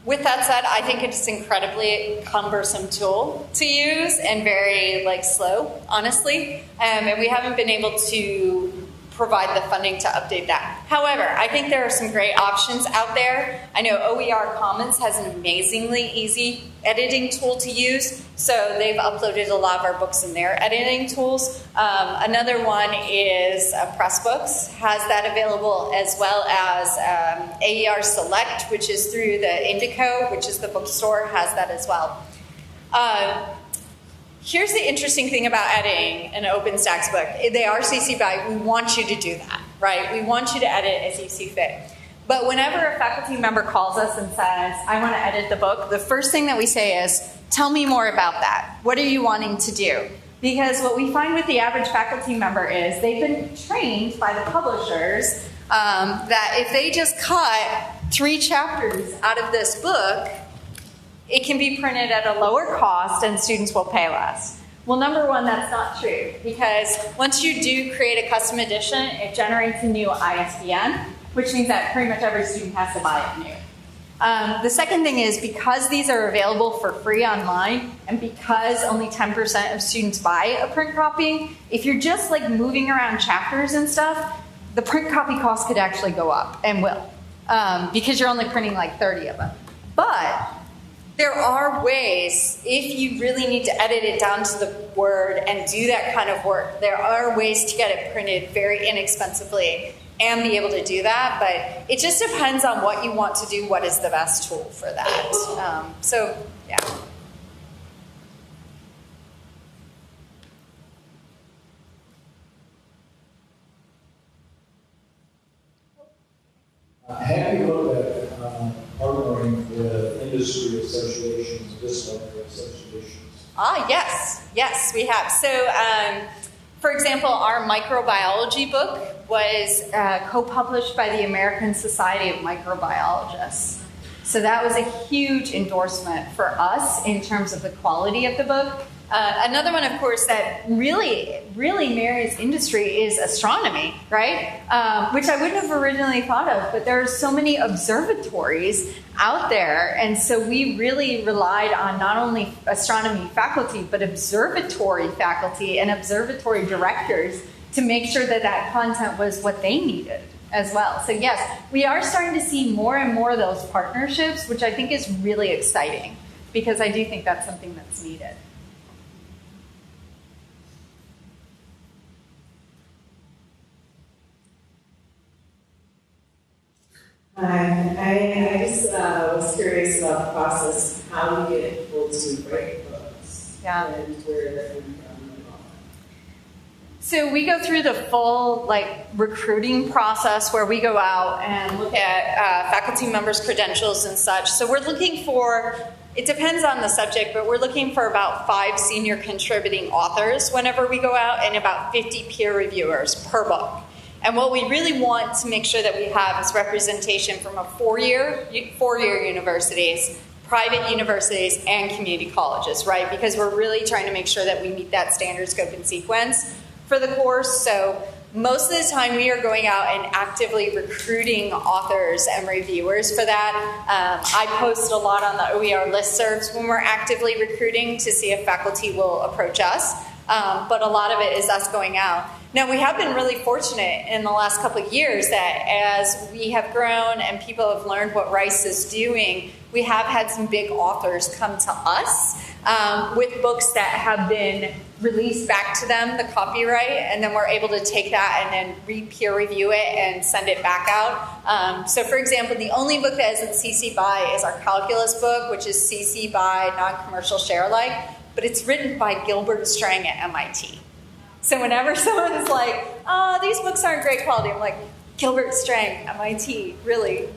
With that said, I think it's an incredibly cumbersome tool to use and very slow, honestly. And we haven't been able to provide the funding to update that. However, I think there are some great options out there. I know OER Commons has an amazingly easy editing tool to use, so they've uploaded a lot of our books in their editing tools. Another one is Pressbooks, has that available, as well as AER Select, which is through the Indico, which is the bookstore, has that as well. Here's the interesting thing about editing an OpenStax book. They are CC BY. We want you to do that, right? We want you to edit as you see fit. But whenever a faculty member calls us and says, I want to edit the book, the first thing that we say is, tell me more about that. What are you wanting to do? Because what we find with the average faculty member is they've been trained by the publishers that if they just cut 3 chapters out of this book, it can be printed at a lower cost and students will pay less. Well, number one, that's not true, because once you do create a custom edition, it generates a new ISBN, which means that pretty much every student has to buy it new. The second thing is, because these are available for free online, and because only 10% of students buy a print copy, if you're just moving around chapters and stuff, the print copy cost could actually go up, and will, because you're only printing 30 of them. But there are ways, if you really need to edit it down to the word and do that kind of work, there are ways to get it printed very inexpensively and be able to do that, but it just depends on what you want to do, what is the best tool for that. So, yeah. Have you looked at partnering with industry associations, disciplinary associations? Yes, we have. So, for example, our microbiology book was co-published by the American Society of Microbiologists. So that was a huge endorsement for us in terms of the quality of the book. Another one, of course, that really marries industry is astronomy, right? Which I wouldn't have originally thought of, but there are so many observatories out there, and so we really relied on not only astronomy faculty, but observatory faculty and observatory directors to make sure that that content was what they needed as well. So yes, we are starting to see more and more of those partnerships, which I think is really exciting, because I do think that's something that's needed. I just was curious about the process of how you get people to write books. Yeah. And where they're coming from and all. So we go through the full recruiting process where we go out and look at faculty members' credentials and such. So we're looking for, it depends on the subject, but we're looking for about 5 senior contributing authors whenever we go out, and about 50 peer reviewers per book. And what we really want to make sure that we have is representation from a four-year universities, private universities, and community colleges, right? Because we're really trying to make sure that we meet that standard, scope, and sequence for the course. So most of the time we are going out and actively recruiting authors and reviewers for that. I post a lot on the OER listservs when we're actively recruiting to see if faculty will approach us. But a lot of it is us going out. Now, we have been really fortunate in the last couple of years that as we have grown and people have learned what Rice is doing, we have had some big authors come to us with books that have been released back to them, the copyright, and then we're able to take that and then peer review it and send it back out. So for example, the only book that isn't CC BY is our calculus book, which is CC BY non-commercial share alike, but it's written by Gilbert Strang at MIT. So whenever someone's like, oh, these books aren't great quality, I'm like, Gilbert Strang, MIT, really,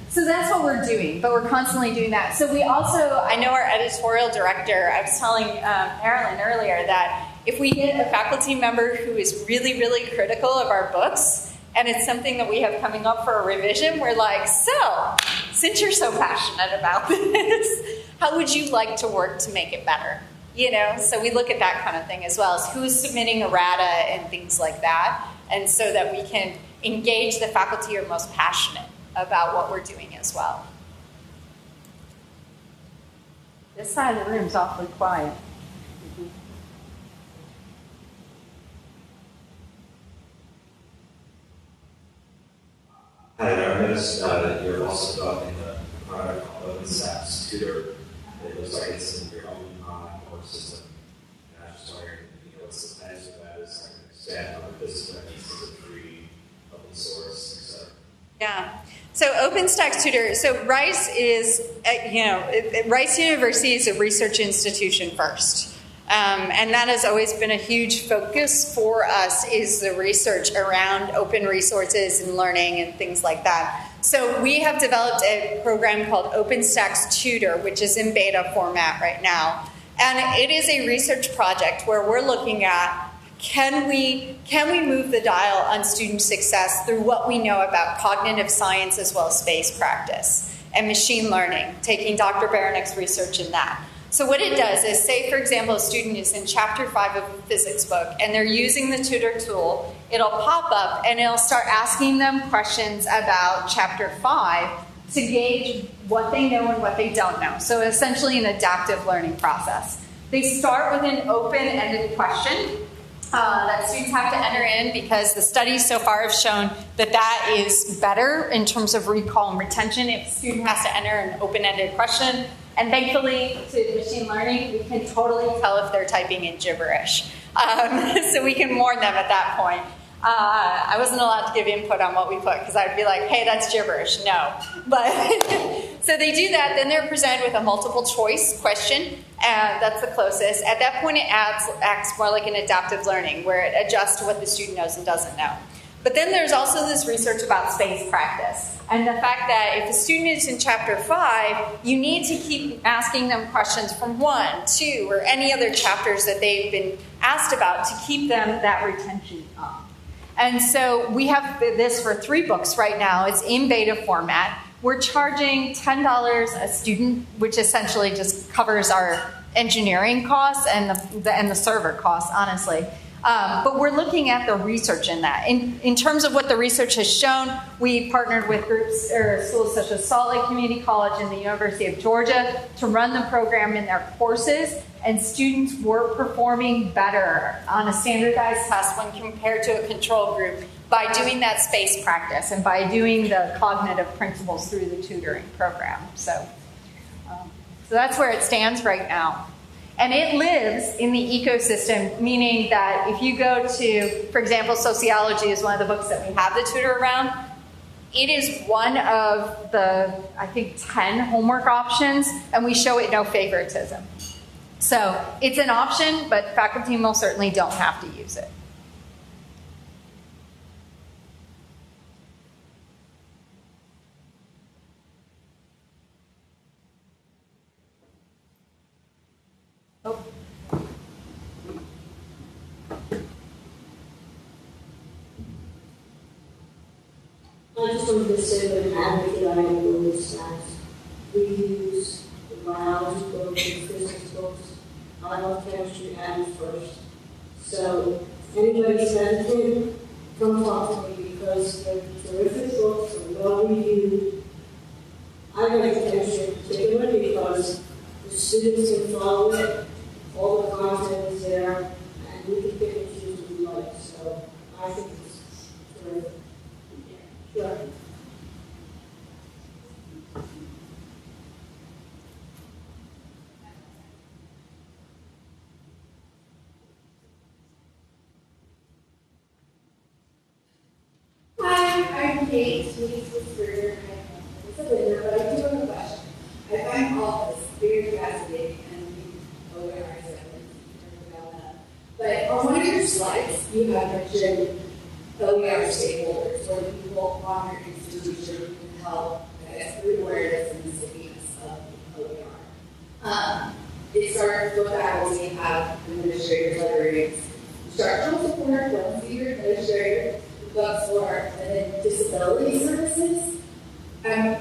so that's what we're doing, but we're constantly doing that. So we also, I know our editorial director, I was telling Marilyn earlier that if we get a faculty member who is really, really critical of our books, and it's something that we have coming up for a revision, we're like, so, since you're so passionate about this, how would you like to work to make it better? So we look at that kind of thing as well as who's submitting errata and things like that, and so that we can engage the faculty who are most passionate about what we're doing as well. This side of the room's awfully quiet. Hi there, I noticed that you're also developing a product called OpenStax Tutor. It looks like it's in your own course system. And I was just wondering, what's the plans for that? Is like expand on the business is it free, open source, etc. Yeah. So OpenStax Tutor, so Rice is, Rice University is a research institution first. And that has always been a huge focus for us, is the research around open resources and learning and things like that. So we have developed a program called OpenStax Tutor, which is in beta format right now. And it is a research project where we're looking at, can we move the dial on student success through what we know about cognitive science as well as space practice and machine learning, taking Dr. Baranick's research in that. So what it does is, say, for example, a student is in chapter 5 of a physics book and they're using the tutor tool, it'll pop up and it'll start asking them questions about chapter 5 to gauge what they know and what they don't know. So essentially an adaptive learning process. They start with an open-ended question that students have to enter in, because the studies so far have shown that that is better in terms of recall and retention if a student has to enter an open-ended question. And thankfully, to machine learning, we can totally tell if they're typing in gibberish. So we can warn them at that point. I wasn't allowed to give input on what we put because I'd be like, hey, that's gibberish. No. But so they do that. Then they're presented with a multiple choice question. And that's the closest. At that point, it acts more like an adaptive learning, where it adjusts to what the student knows and doesn't know. But then there's also this research about space practice. And the fact that if a student is in chapter 5, you need to keep asking them questions from 1, 2, or any other chapters that they've been asked about to keep them that retention up. And so we have this for 3 books right now. It's in beta format. We're charging $10 a student, which essentially just covers our engineering costs and the server costs, honestly. But we're looking at the research in that. In terms of what the research has shown, we partnered with groups or schools such as Salt Lake Community College and the University of Georgia to run the program in their courses, and students were performing better on a standardized test when compared to a control group by doing that space practice and by doing the cognitive principles through the tutoring program. So that's where it stands right now. And it lives in the ecosystem, meaning that if you go to, for example, sociology is one of the books that we have the tutor around. It is one of the, I think, 10 homework options, and we show it no favoritism. So it's an option, but faculty most certainly don't have to use it. Oh. I just wanted to say that an advocate I am in OpenStax. We use the biology books and physics books. I love chemistry and first. So if anybody's hesitant, come talk to me because they're terrific books and well reviewed. I like chemistry in particular because the students can follow it. All the content is there, and we can pick and choose what we I think it's terrific. Yeah, sure. Hi, I'm Kate, Sweetie's sister. It's a winner, but I do have a question. I find all this very fascinating and OER about that. But on one of your slides, you have mentioned OER stakeholders, or people on your institution who can help, I guess, through awareness and the stickiness of OER. It starts with faculty, have administrators, librarians, instructional support, one senior administrator, bookstore, and then disability services. I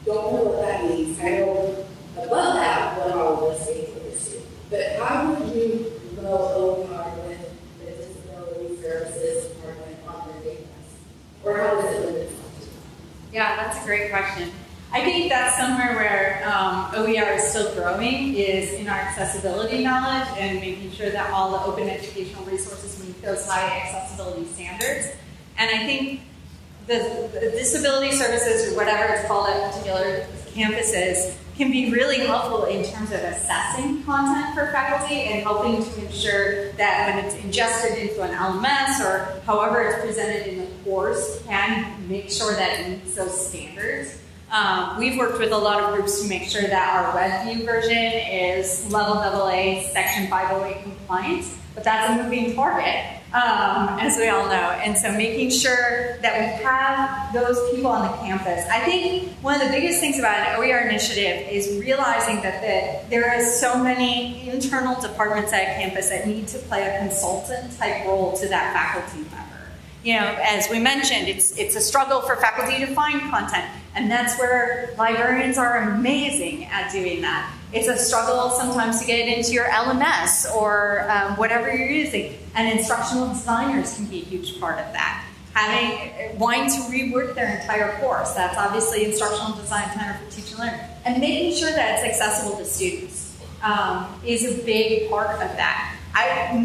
don't know what that means. I know above that what all of the stakeholders do. But how would you promote OER with the disability services department on their campus? Or how does it limit itself to? Yeah, that's a great question. I think that's somewhere where OER is still growing, is in our accessibility knowledge and making sure that all the open educational resources meet those high accessibility standards. And I think the disability services, or whatever it's called at particular campuses, can be really helpful in terms of assessing content for faculty and helping to ensure that when it's ingested into an LMS or however it's presented in the course, can make sure that it meets those standards. We've worked with a lot of groups to make sure that our WebView version is level AA section 508 compliant, but that's a moving target, as we all know. And so making sure that we have those people on the campus. I think one of the biggest things about an OER initiative is realizing that there are so many internal departments at a campus that need to play a consultant type role to that faculty member. You know, as we mentioned, it's a struggle for faculty to find content, and that's where librarians are amazing at doing that. It's a struggle sometimes to get into your LMS or whatever you're using, and instructional designers can be a huge part of that. Wanting to rework their entire course, that's obviously instructional design center for teacher learning, and making sure that it's accessible to students is a big part of that.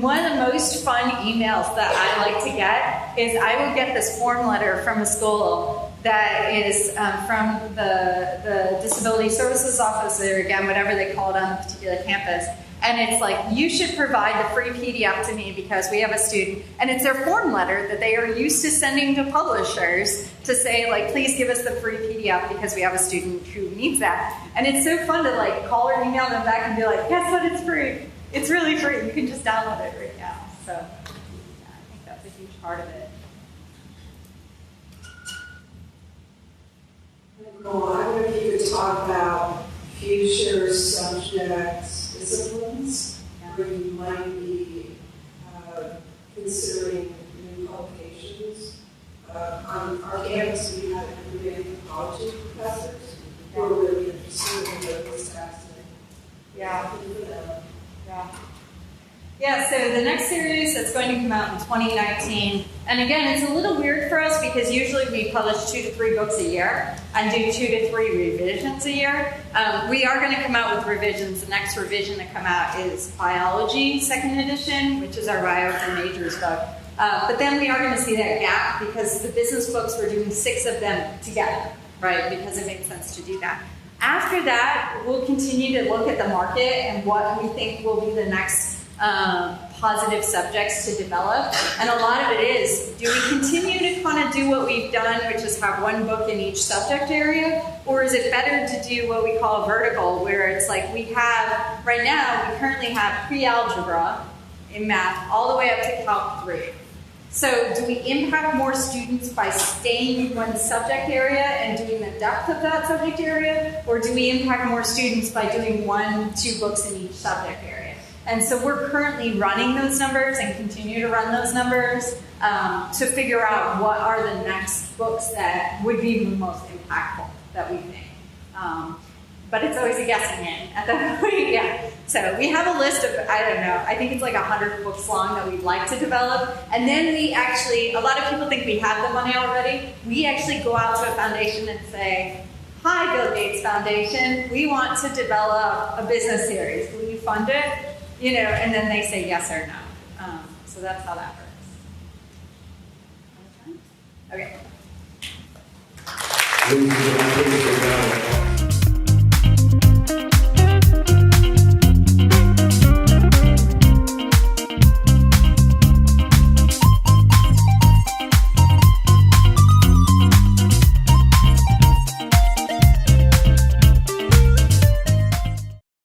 One of the most fun emails that I like to get is I will get this form letter from a school that is from the Disability Services Office, or again, whatever they call it on a particular campus. And it's like, you should provide the free PDF to me because we have a student. And it's their form letter that they are used to sending to publishers to say, like, please give us the free PDF because we have a student who needs that. And it's so fun to like call or email them back and be like, guess what, it's free. It's really free. You can just download it right now. So yeah, I think that's a huge part of it. Nicole, I wonder if you could talk about future subject disciplines where you might be considering new publications. On our campus, we have anthropology professors who are really interested in OpenStax. Yeah. Yeah, so the next series that's going to come out in 2019, and again, it's a little weird for us because usually we publish 2 to 3 books a year and do 2 to 3 revisions a year. We are going to come out with revisions. The next revision to come out is Biology 2nd edition, which is our bio for majors book. But then we are going to see that gap because the business books, we're doing 6 of them together, right? Because it makes sense to do that. After that, we'll continue to look at the market and what we think will be the next positive subjects to develop. And a lot of it is, do we continue to kind of do what we've done, which is have 1 book in each subject area? Or is it better to do what we call a vertical, where it's like we have, right now, we currently have pre-algebra in math all the way up to Calc 3. So do we impact more students by staying in 1 subject area and doing the depth of that subject area? Or do we impact more students by doing 1, 2 books in each subject area? And so we're currently running those numbers and continue to run those numbers to figure out what are the next books that would be the most impactful that we think. But it's always a guessing game at that point, yeah. So we have a list of, I don't know, I think it's like 100 books long that we'd like to develop. And then we actually, a lot of people think we have the money already. We actually go out to a foundation and say, hi, Bill Gates Foundation, we want to develop a business series. Will you fund it? You know, and then they say yes or no. So that's how that works. Okay. Ladies and gentlemen, please sit down.